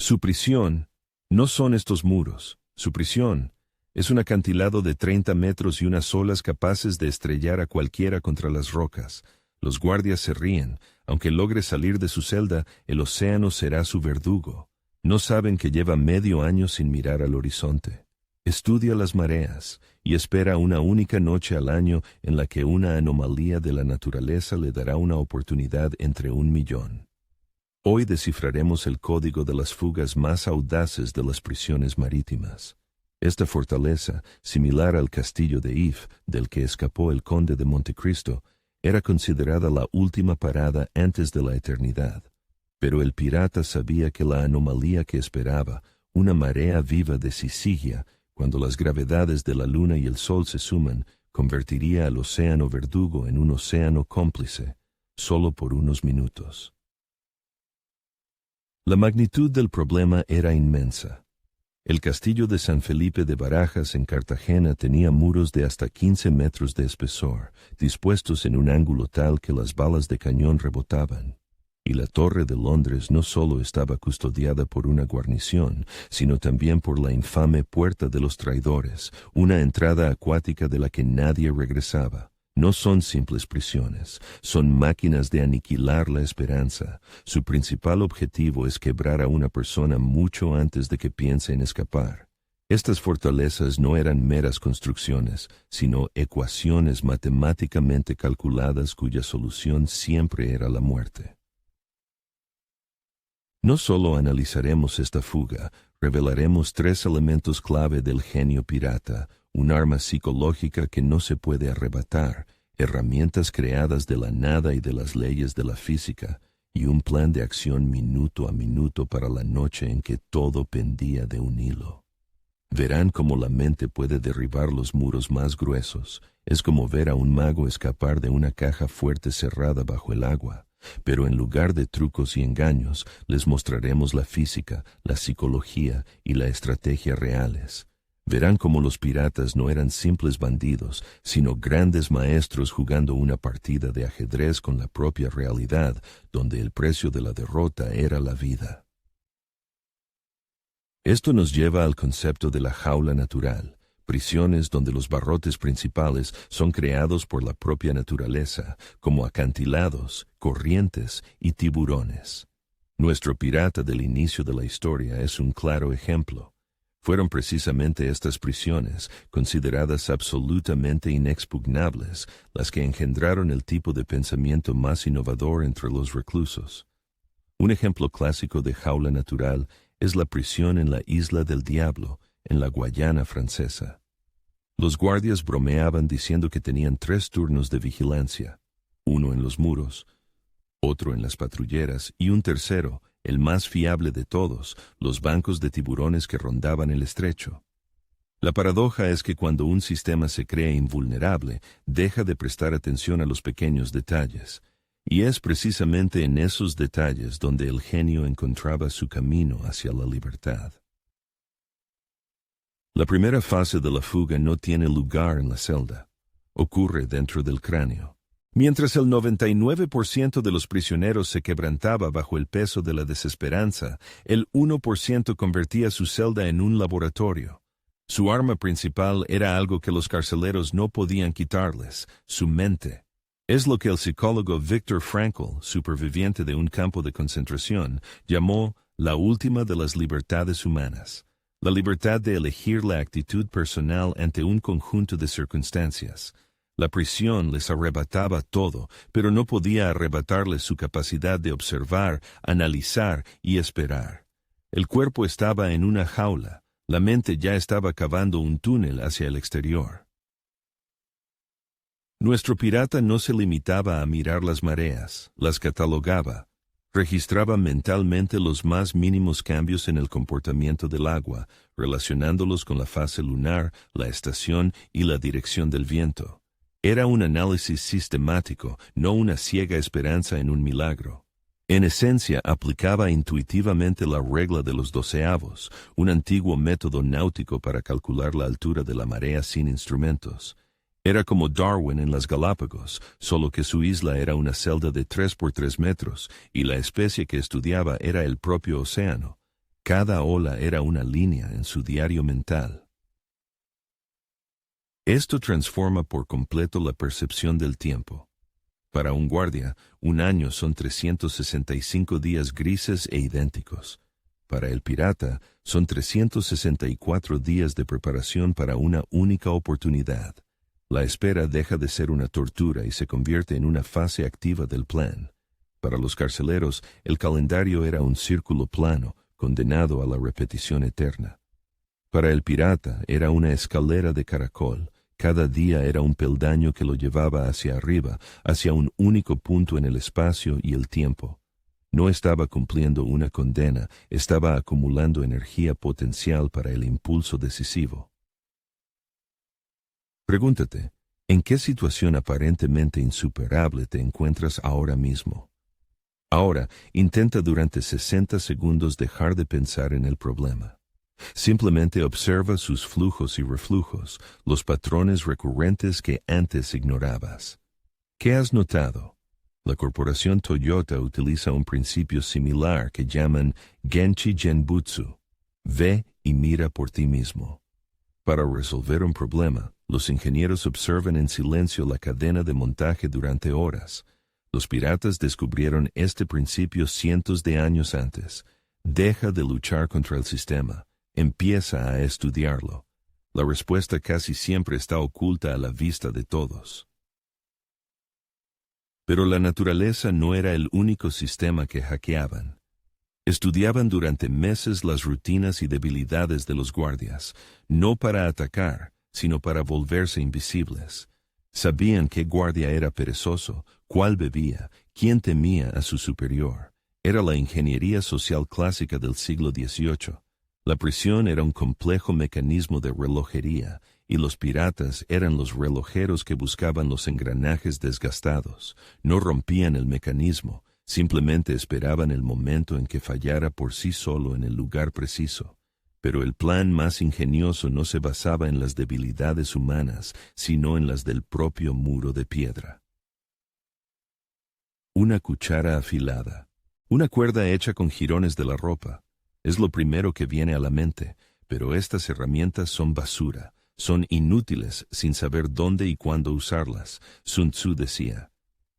Su prisión no son estos muros. Su prisión es un acantilado de 30 metros y unas olas capaces de estrellar a cualquiera contra las rocas. Los guardias se ríen. Aunque logre salir de su celda, el océano será su verdugo. No saben que lleva medio año sin mirar al horizonte. Estudia las mareas y espera una única noche al año en la que una anomalía de la naturaleza le dará una oportunidad entre 1.000.000. Hoy descifraremos el código de las fugas más audaces de las prisiones marítimas. Esta fortaleza, similar al castillo de If, del que escapó el conde de Montecristo, era considerada la última parada antes de la eternidad. Pero el pirata sabía que la anomalía que esperaba, una marea viva de Sisigia, cuando las gravedades de la luna y el sol se suman, convertiría al océano verdugo en un océano cómplice, solo por unos minutos. La magnitud del problema era inmensa. El castillo de San Felipe de Barajas en Cartagena tenía muros de hasta 15 metros de espesor, dispuestos en un ángulo tal que las balas de cañón rebotaban. Y la Torre de Londres no solo estaba custodiada por una guarnición, sino también por la infame Puerta de los Traidores, una entrada acuática de la que nadie regresaba. No son simples prisiones, son máquinas de aniquilar la esperanza. Su principal objetivo es quebrar a una persona mucho antes de que piense en escapar. Estas fortalezas no eran meras construcciones, sino ecuaciones matemáticamente calculadas cuya solución siempre era la muerte. No solo analizaremos esta fuga, revelaremos 3 elementos clave del genio pirata, un arma psicológica que no se puede arrebatar, herramientas creadas de la nada y de las leyes de la física, y un plan de acción minuto a minuto para la noche en que todo pendía de un hilo. Verán cómo la mente puede derribar los muros más gruesos. Es como ver a un mago escapar de una caja fuerte cerrada bajo el agua. Pero en lugar de trucos y engaños, les mostraremos la física, la psicología y la estrategia reales. Verán cómo los piratas no eran simples bandidos, sino grandes maestros jugando una partida de ajedrez con la propia realidad, donde el precio de la derrota era la vida. Esto nos lleva al concepto de la jaula natural, prisiones donde los barrotes principales son creados por la propia naturaleza, como acantilados, corrientes y tiburones. Nuestro pirata del inicio de la historia es un claro ejemplo. Fueron precisamente estas prisiones, consideradas absolutamente inexpugnables, las que engendraron el tipo de pensamiento más innovador entre los reclusos. Un ejemplo clásico de jaula natural es la prisión en la Isla del Diablo, en la Guayana francesa. Los guardias bromeaban diciendo que tenían 3 turnos de vigilancia, uno en los muros, otro en las patrulleras y un tercero, el más fiable de todos, los bancos de tiburones que rondaban el estrecho. La paradoja es que cuando un sistema se cree invulnerable, deja de prestar atención a los pequeños detalles. Y es precisamente en esos detalles donde el genio encontraba su camino hacia la libertad. La primera fase de la fuga no tiene lugar en la celda. Ocurre dentro del cráneo. Mientras el 99% de los prisioneros se quebrantaba bajo el peso de la desesperanza, el 1% convertía su celda en un laboratorio. Su arma principal era algo que los carceleros no podían quitarles, su mente. Es lo que el psicólogo Viktor Frankl, superviviente de un campo de concentración, llamó la última de las libertades humanas. La libertad de elegir la actitud personal ante un conjunto de circunstancias. La prisión les arrebataba todo, pero no podía arrebatarles su capacidad de observar, analizar y esperar. El cuerpo estaba en una jaula, la mente ya estaba cavando un túnel hacia el exterior. Nuestro pirata no se limitaba a mirar las mareas, las catalogaba. Registraba mentalmente los más mínimos cambios en el comportamiento del agua, relacionándolos con la fase lunar, la estación y la dirección del viento. Era un análisis sistemático, no una ciega esperanza en un milagro. En esencia, aplicaba intuitivamente la regla de los 12avos, un antiguo método náutico para calcular la altura de la marea sin instrumentos. Era como Darwin en las Galápagos, solo que su isla era una celda de 3 por 3 metros, y la especie que estudiaba era el propio océano. Cada ola era una línea en su diario mental. Esto transforma por completo la percepción del tiempo. Para un guardia, un año son 365 días grises e idénticos. Para el pirata, son 364 días de preparación para una única oportunidad. La espera deja de ser una tortura y se convierte en una fase activa del plan. Para los carceleros, el calendario era un círculo plano, condenado a la repetición eterna. Para el pirata, era una escalera de caracol. Cada día era un peldaño que lo llevaba hacia arriba, hacia un único punto en el espacio y el tiempo. No estaba cumpliendo una condena, estaba acumulando energía potencial para el impulso decisivo. Pregúntate, ¿en qué situación aparentemente insuperable te encuentras ahora mismo? Ahora, intenta durante 60 segundos dejar de pensar en el problema. Simplemente observa sus flujos y reflujos, los patrones recurrentes que antes ignorabas. ¿Qué has notado? La corporación Toyota utiliza un principio similar que llaman Genchi Genbutsu. Ve y mira por ti mismo. Para resolver un problema, los ingenieros observan en silencio la cadena de montaje durante horas. Los piratas descubrieron este principio cientos de años antes. Deja de luchar contra el sistema. Empieza a estudiarlo. La respuesta casi siempre está oculta a la vista de todos. Pero la naturaleza no era el único sistema que hackeaban. Estudiaban durante meses las rutinas y debilidades de los guardias, no para atacar, sino para volverse invisibles. Sabían qué guardia era perezoso, cuál bebía, quién temía a su superior. Era la ingeniería social clásica del siglo XVIII. La prisión era un complejo mecanismo de relojería, y los piratas eran los relojeros que buscaban los engranajes desgastados. No rompían el mecanismo, simplemente esperaban el momento en que fallara por sí solo en el lugar preciso. Pero el plan más ingenioso no se basaba en las debilidades humanas, sino en las del propio muro de piedra. Una cuchara afilada. Una cuerda hecha con jirones de la ropa. Es lo primero que viene a la mente, pero estas herramientas son basura, son inútiles sin saber dónde y cuándo usarlas. Sun Tzu decía,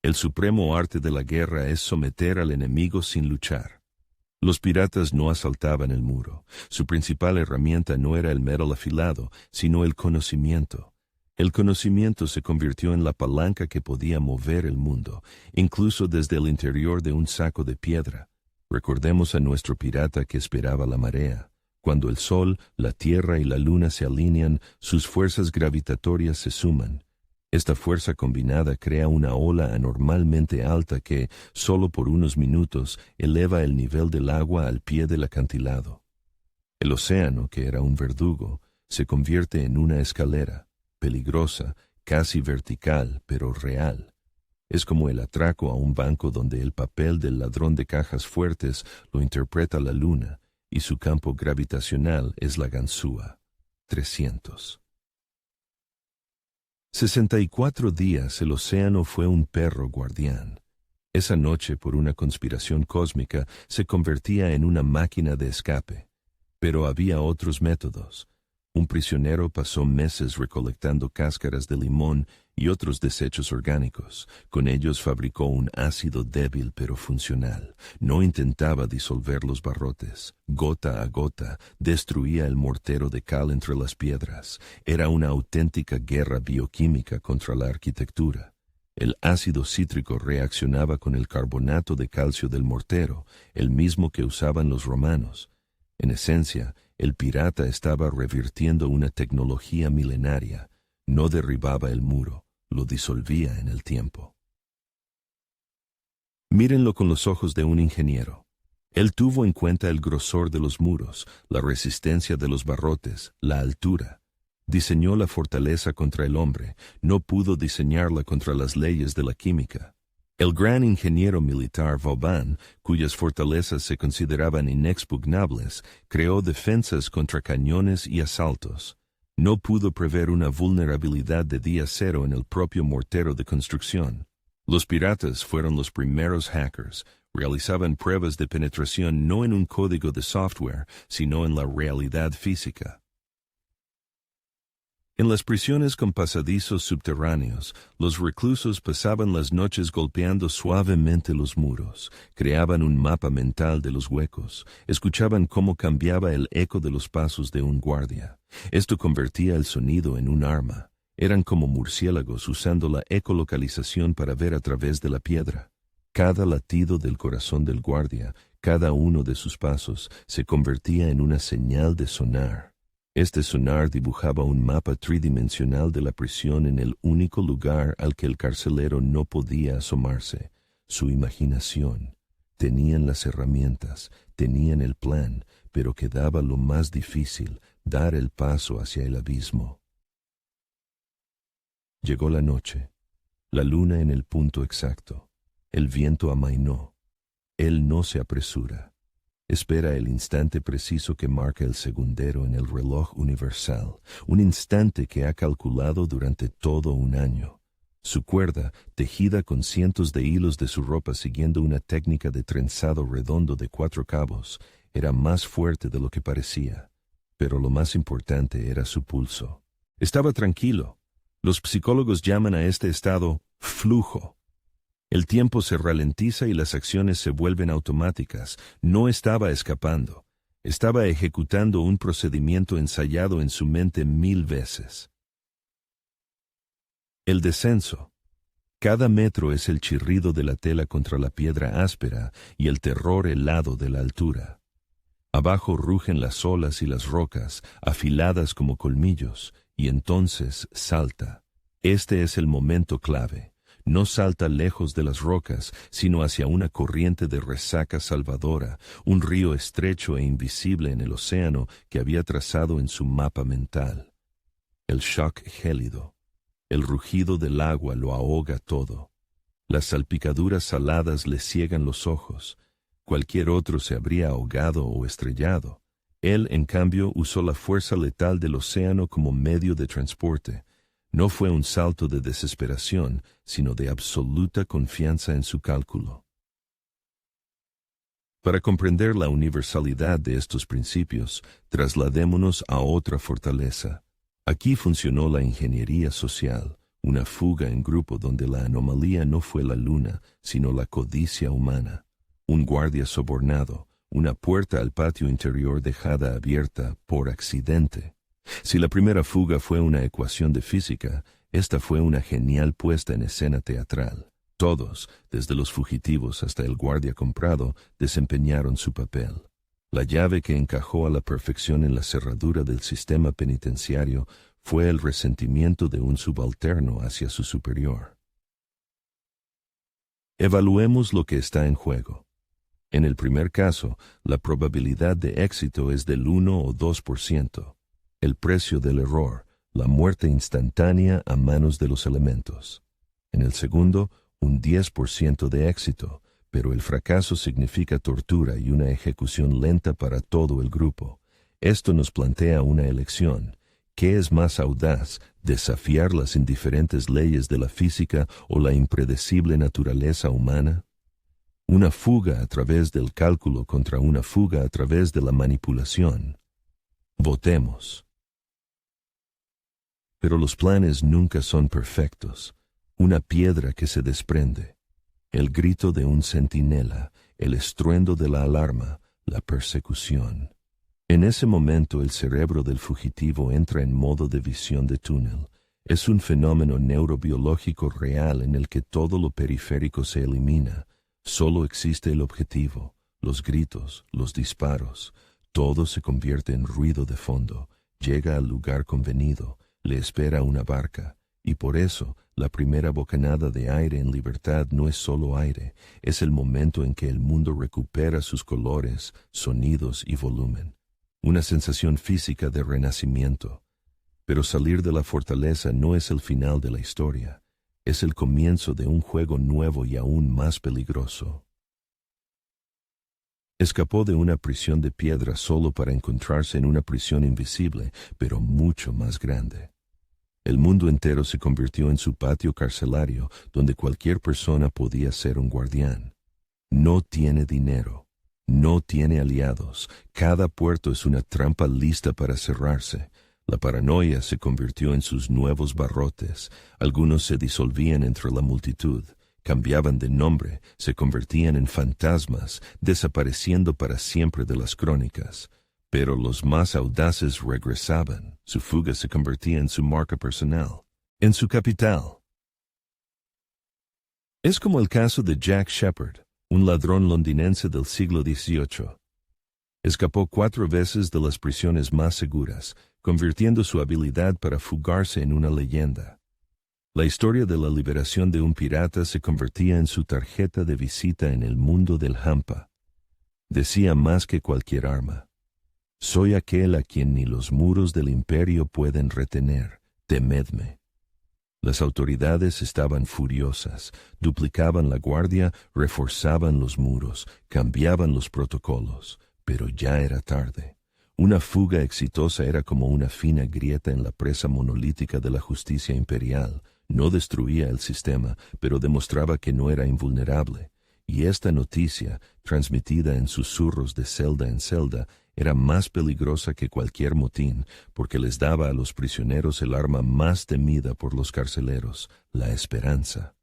el supremo arte de la guerra es someter al enemigo sin luchar. Los piratas no asaltaban el muro. Su principal herramienta no era el metal afilado, sino el conocimiento. El conocimiento se convirtió en la palanca que podía mover el mundo, incluso desde el interior de un saco de piedra. Recordemos a nuestro pirata que esperaba la marea. Cuando el sol, la tierra y la luna se alinean, sus fuerzas gravitatorias se suman. Esta fuerza combinada crea una ola anormalmente alta que, solo por unos minutos, eleva el nivel del agua al pie del acantilado. El océano, que era un verdugo, se convierte en una escalera, peligrosa, casi vertical, pero real. Es como el atraco a un banco donde el papel del ladrón de cajas fuertes lo interpreta la luna, y su campo gravitacional es la ganzúa. 300. 64 días el océano fue un perro guardián. Esa noche, por una conspiración cósmica, se convertía en una máquina de escape. Pero había otros métodos. Un prisionero pasó meses recolectando cáscaras de limón y otros desechos orgánicos. Con ellos fabricó un ácido débil pero funcional. No intentaba disolver los barrotes. Gota a gota, destruía el mortero de cal entre las piedras. Era una auténtica guerra bioquímica contra la arquitectura. El ácido cítrico reaccionaba con el carbonato de calcio del mortero, el mismo que usaban los romanos. En esencia, el pirata estaba revirtiendo una tecnología milenaria. No derribaba el muro, lo disolvía en el tiempo. Mírenlo con los ojos de un ingeniero. Él tuvo en cuenta el grosor de los muros, la resistencia de los barrotes, la altura. Diseñó la fortaleza contra el hombre, no pudo diseñarla contra las leyes de la química. El gran ingeniero militar Vauban, cuyas fortalezas se consideraban inexpugnables, creó defensas contra cañones y asaltos. No pudo prever una vulnerabilidad de día cero en el propio mortero de construcción. Los piratas fueron los primeros hackers, Realizaban pruebas de penetración no en un código de software, sino en la realidad física. En las prisiones con pasadizos subterráneos, los reclusos pasaban las noches golpeando suavemente los muros, creaban un mapa mental de los huecos, escuchaban cómo cambiaba el eco de los pasos de un guardia. Esto convertía el sonido en un arma. Eran como murciélagos usando la ecolocalización para ver a través de la piedra. Cada latido del corazón del guardia, cada uno de sus pasos, se convertía en una señal de sonar. Este sonar dibujaba un mapa tridimensional de la prisión en el único lugar al que el carcelero no podía asomarse, su imaginación. Tenían las herramientas, tenían el plan, pero quedaba lo más difícil, dar el paso hacia el abismo. Llegó la noche, la luna en el punto exacto, el viento amainó. Él no se apresura. Espera el instante preciso que marca el segundero en el reloj universal, un instante que ha calculado durante todo un año. Su cuerda, tejida con cientos de hilos de su ropa siguiendo una técnica de trenzado redondo de 4 cabos, era más fuerte de lo que parecía, pero lo más importante era su pulso. Estaba tranquilo. Los psicólogos llaman a este estado flujo. El tiempo se ralentiza y las acciones se vuelven automáticas. No estaba escapando. Estaba ejecutando un procedimiento ensayado en su mente 1000 veces. El descenso. Cada metro es el chirrido de la tela contra la piedra áspera y el terror helado de la altura. Abajo rugen las olas y las rocas, afiladas como colmillos, y entonces salta. Este es el momento clave. No salta lejos de las rocas, sino hacia una corriente de resaca salvadora, un río estrecho e invisible en el océano que había trazado en su mapa mental. El shock gélido, el rugido del agua lo ahoga todo. Las salpicaduras saladas le ciegan los ojos. Cualquier otro se habría ahogado o estrellado. Él, en cambio, usó la fuerza letal del océano como medio de transporte. No fue un salto de desesperación, sino de absoluta confianza en su cálculo. Para comprender la universalidad de estos principios, trasladémonos a otra fortaleza. Aquí funcionó la ingeniería social, una fuga en grupo donde la anomalía no fue la luna, sino la codicia humana. Un guardia sobornado, una puerta al patio interior dejada abierta por accidente. Si la primera fuga fue una ecuación de física, esta fue una genial puesta en escena teatral. Todos, desde los fugitivos hasta el guardia comprado, desempeñaron su papel. La llave que encajó a la perfección en la cerradura del sistema penitenciario fue el resentimiento de un subalterno hacia su superior. Evaluemos lo que está en juego. En el primer caso, la probabilidad de éxito es del 1 o 2%. El precio del error, la muerte instantánea a manos de los elementos. En el segundo, un 10% de éxito, pero el fracaso significa tortura y una ejecución lenta para todo el grupo. Esto nos plantea una elección. ¿Qué es más audaz, desafiar las indiferentes leyes de la física o la impredecible naturaleza humana? Una fuga a través del cálculo contra una fuga a través de la manipulación. Votemos. Pero los planes nunca son perfectos. Una piedra que se desprende, el grito de un centinela, el estruendo de la alarma, la persecución. En ese momento el cerebro del fugitivo entra en modo de visión de túnel. Es un fenómeno neurobiológico real en el que todo lo periférico se elimina. Solo existe el objetivo, los gritos, los disparos. Todo se convierte en ruido de fondo. Llega al lugar convenido. Le espera una barca, y por eso la primera bocanada de aire en libertad no es solo aire, es el momento en que el mundo recupera sus colores, sonidos y volumen. Una sensación física de renacimiento. Pero salir de la fortaleza no es el final de la historia, es el comienzo de un juego nuevo y aún más peligroso. Escapó de una prisión de piedra solo para encontrarse en una prisión invisible, pero mucho más grande. El mundo entero se convirtió en su patio carcelario, donde cualquier persona podía ser un guardián. No tiene dinero. No tiene aliados. Cada puerto es una trampa lista para cerrarse. La paranoia se convirtió en sus nuevos barrotes. Algunos se disolvían entre la multitud, cambiaban de nombre, se convertían en fantasmas, desapareciendo para siempre de las crónicas. Pero los más audaces regresaban. Su fuga se convertía en su marca personal, en su capital. Es como el caso de Jack Shepherd, un ladrón londinense del siglo XVIII. Escapó 4 veces de las prisiones más seguras, convirtiendo su habilidad para fugarse en una leyenda. La historia de la liberación de un pirata se convertía en su tarjeta de visita en el mundo del hampa. Decía más que cualquier arma: soy aquel a quien ni los muros del imperio pueden retener, temedme. Las autoridades estaban furiosas, duplicaban la guardia, reforzaban los muros, cambiaban los protocolos, pero ya era tarde. Una fuga exitosa era como una fina grieta en la presa monolítica de la justicia imperial. No destruía el sistema, pero demostraba que no era invulnerable. Y esta noticia, transmitida en susurros de celda en celda, era más peligrosa que cualquier motín, porque les daba a los prisioneros el arma más temida por los carceleros, la esperanza.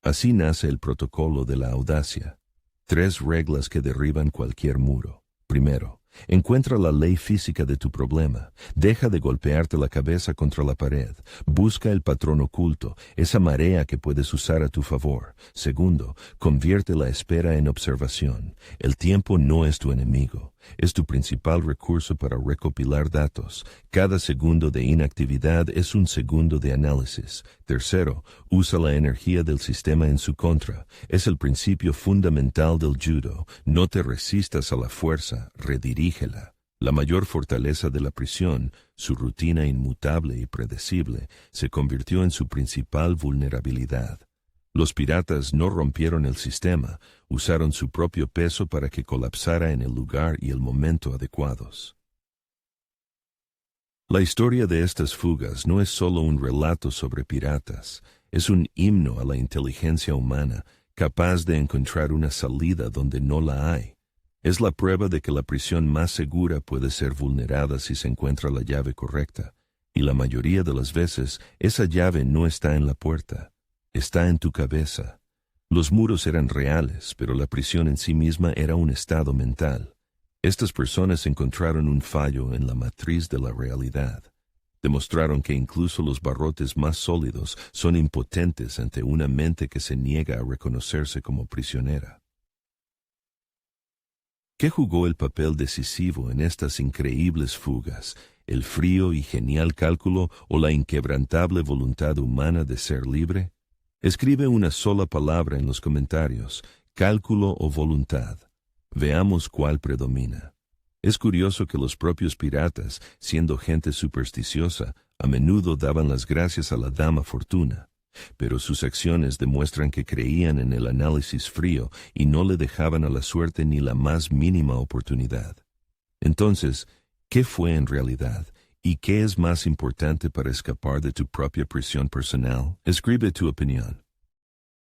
Así nace el protocolo de la audacia. 3 reglas que derriban cualquier muro. Primero, encuentra la ley física de tu problema. Deja de golpearte la cabeza contra la pared. Busca el patrón oculto, esa marea que puedes usar a tu favor. Segundo, convierte la espera en observación. El tiempo no es tu enemigo. Es tu principal recurso para recopilar datos. Cada segundo de inactividad es un segundo de análisis. Tercero, usa la energía del sistema en su contra. Es el principio fundamental del judo. No te resistas a la fuerza, redirígela. La mayor fortaleza de la prisión, su rutina inmutable y predecible, se convirtió en su principal vulnerabilidad. Los piratas no rompieron el sistema, usaron su propio peso para que colapsara en el lugar y el momento adecuados. La historia de estas fugas no es solo un relato sobre piratas, es un himno a la inteligencia humana, capaz de encontrar una salida donde no la hay. Es la prueba de que la prisión más segura puede ser vulnerada si se encuentra la llave correcta, y la mayoría de las veces esa llave no está en la puerta. Está en tu cabeza. Los muros eran reales, pero la prisión en sí misma era un estado mental. Estas personas encontraron un fallo en la matriz de la realidad. Demostraron que incluso los barrotes más sólidos son impotentes ante una mente que se niega a reconocerse como prisionera. ¿Qué jugó el papel decisivo en estas increíbles fugas? ¿El frío y genial cálculo o la inquebrantable voluntad humana de ser libre? Escribe una sola palabra en los comentarios: cálculo o voluntad. Veamos cuál predomina. Es curioso que los propios piratas, siendo gente supersticiosa, a menudo daban las gracias a la dama Fortuna, pero sus acciones demuestran que creían en el análisis frío y no le dejaban a la suerte ni la más mínima oportunidad. Entonces, ¿qué fue en realidad? ¿Y qué es más importante para escapar de tu propia prisión personal? Escribe tu opinión.